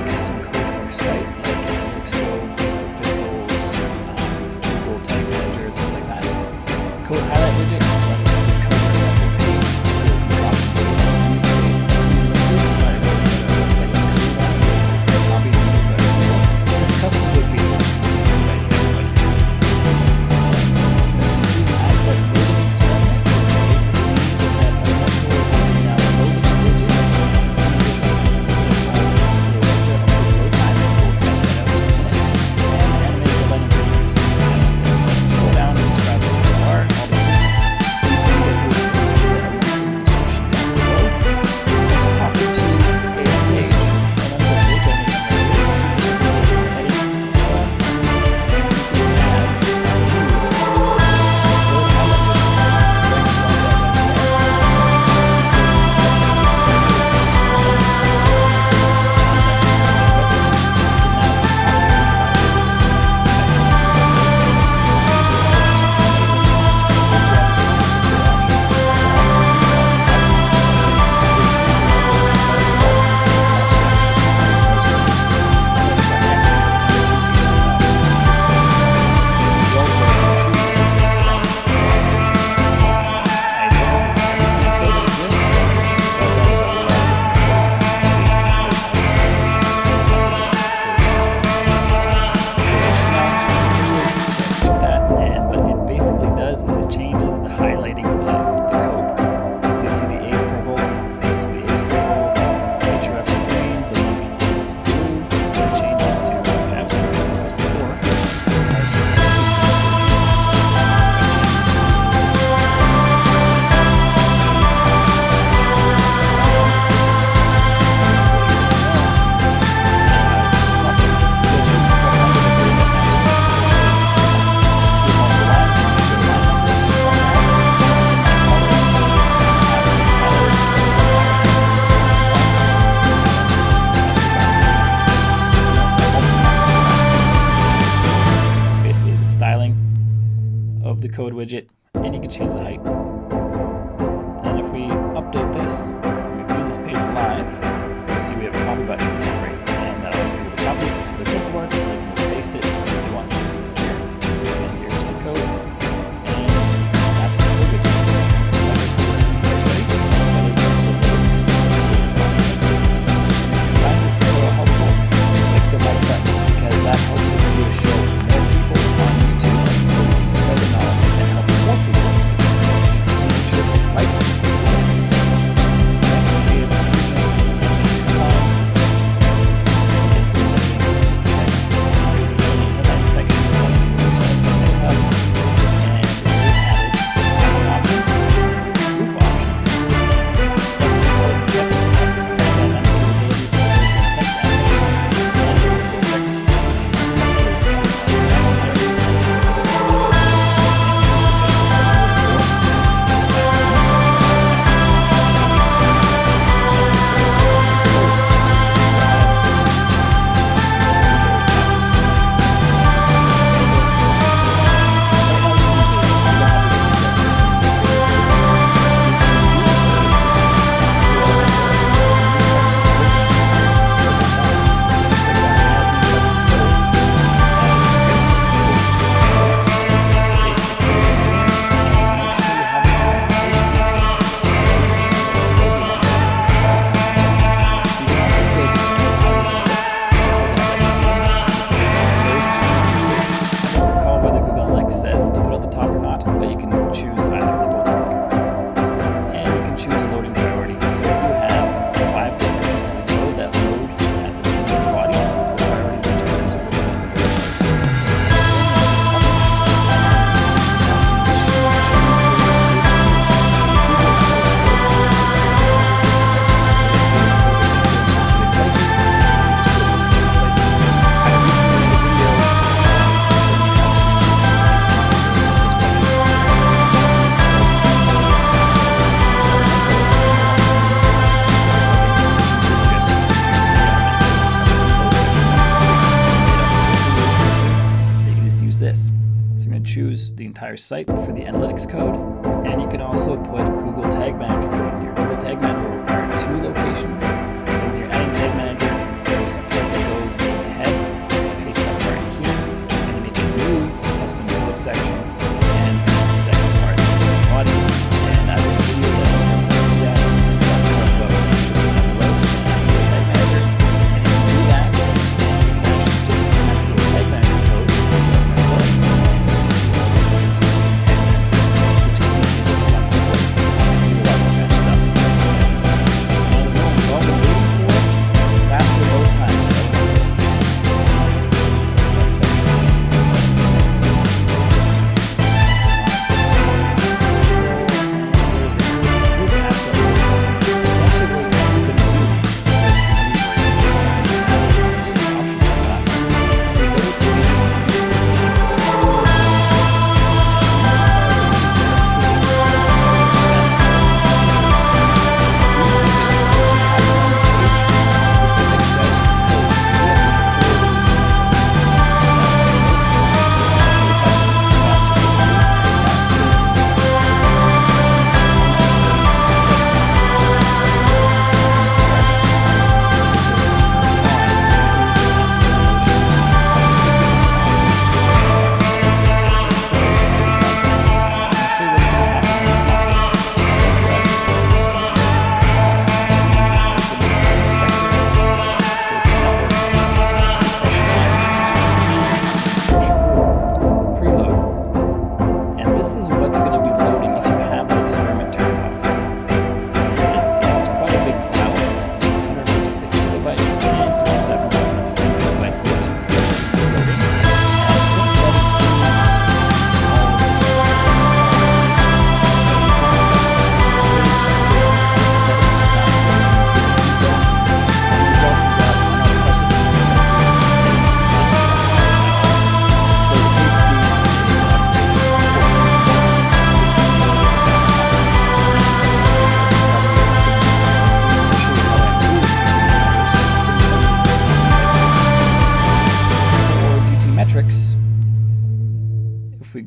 add custom code to our site, like analytics code, Facebook pixels, Google Tag Manager, things like that. Code highlight widget is let us take the code right off the page. We can copy and paste any space is limited by our website and code that. Copy and paste better. This custom code feature is used by everybody. Asset loading experiment basically means that Elementor will be now loading widgets of the code widget, and you can change the height. And if we update this, and we view this page live, we see we have a copy button at the top right, and that allows people to copy it to the clipboard, and they can just paste it if they want to paste it here. And here's the code, and that's the code widget. Like I said, this isn't for everybody, but it's also really if you find this tutorial helpful, click the like button, because that helps the video show more people on YouTube, so we can spread the knowledge and help more people. So make sure to like it. But you can choose either, they both work. And you can choose a loading priority. So if you have 5 different pieces of code that load at the beginning of the body, the priority determines which one will go choose the entire site for the analytics code, and you can also put Google Tag Manager code in here. Google Tag Manager will require 2 locations, so when you're adding Tag Manager, there's a part that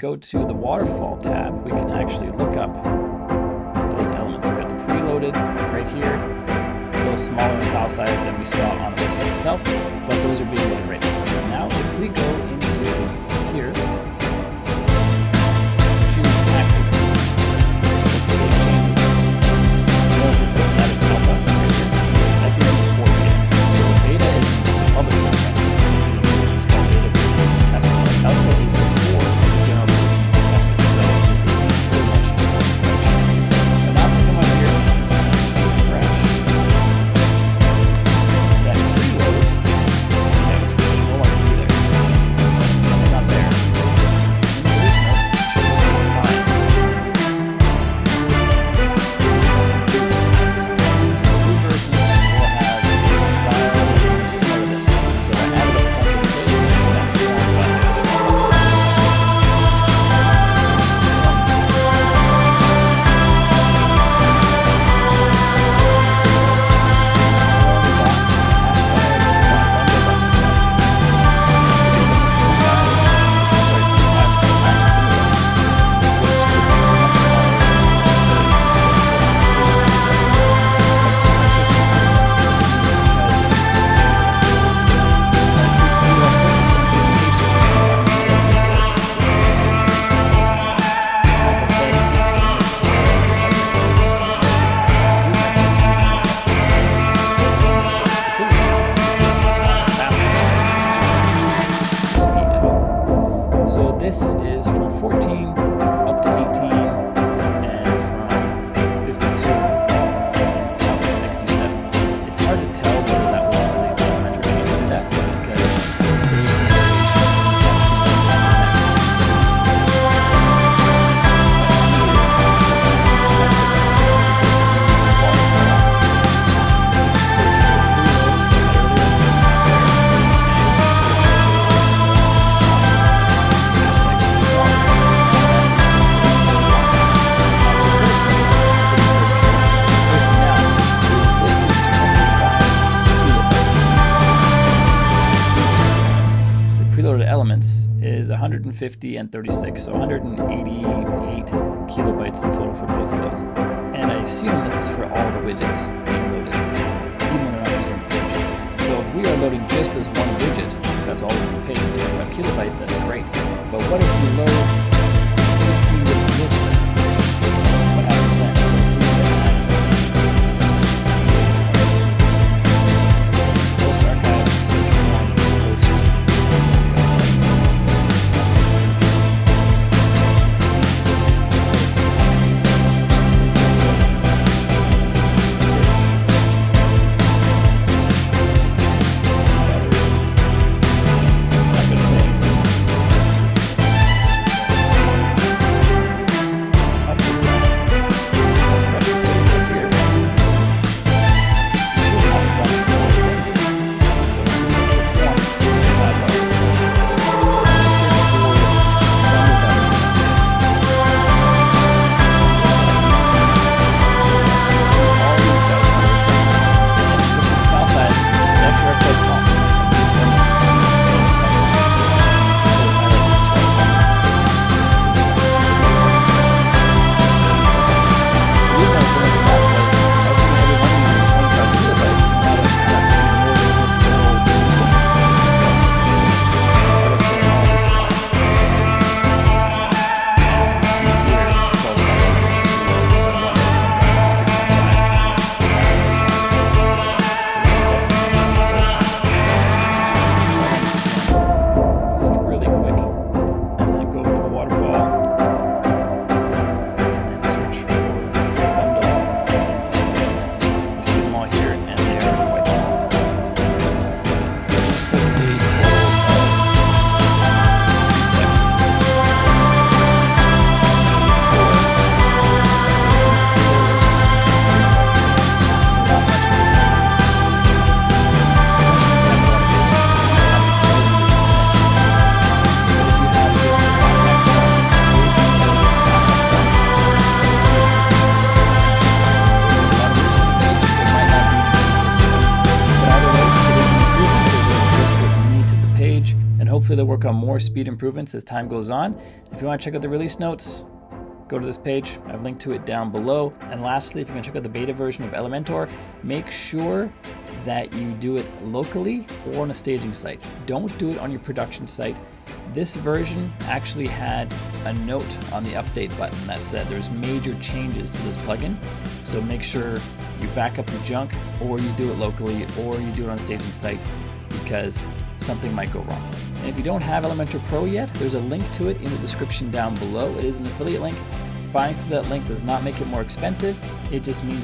go to the waterfall tab, we can actually look up those elements. We've got the preloaded right here, a little smaller in file size than we saw on the website itself, but those are being loaded right now. Now, if we go into here, choose active, let's save changes. Notice it says status alpha right here. That's even before beta. So beta is the public testing. It's called beta testing. Alpha is before the general release testing. So this is pretty much the same information. And now if we come up here, refresh, that preload, that was no longer be there. That's not there. In the release notes, it shows us how to find new versions will have a file similar to this. So I added a form to the page to show that form button. So this is from 14 up to 18 and from 52 up to 67. It's hard to tell whether that was really the Elementor change that did that because there's some preloaded elements is 150 and 36, so 188 kilobytes in total for both of those. And I assume this is for all the widgets being loaded, even when they're not using the page. So if we are loading just as one widget, because that's all over the page, 25 kilobytes, that's great. But what if we load 15 different widgets? What happens then? Post archive, search form, posts. hopefully they'll work on more speed improvements as time goes on. If you want to check out the release notes, go to this page. I've linked to it down below. And lastly, if you're going to check out the beta version of Elementor, make sure that you do it locally or on a staging site. Don't do it on your production site. This version actually had a note on the update button that said there's major changes to this plugin. So make sure you back up your junk, or you do it locally, or you do it on a staging site, because something might go wrong. And if you don't have Elementor Pro yet, there's a link to it in the description down below. It is an affiliate link. Buying through that link does not make it more expensive. It just means that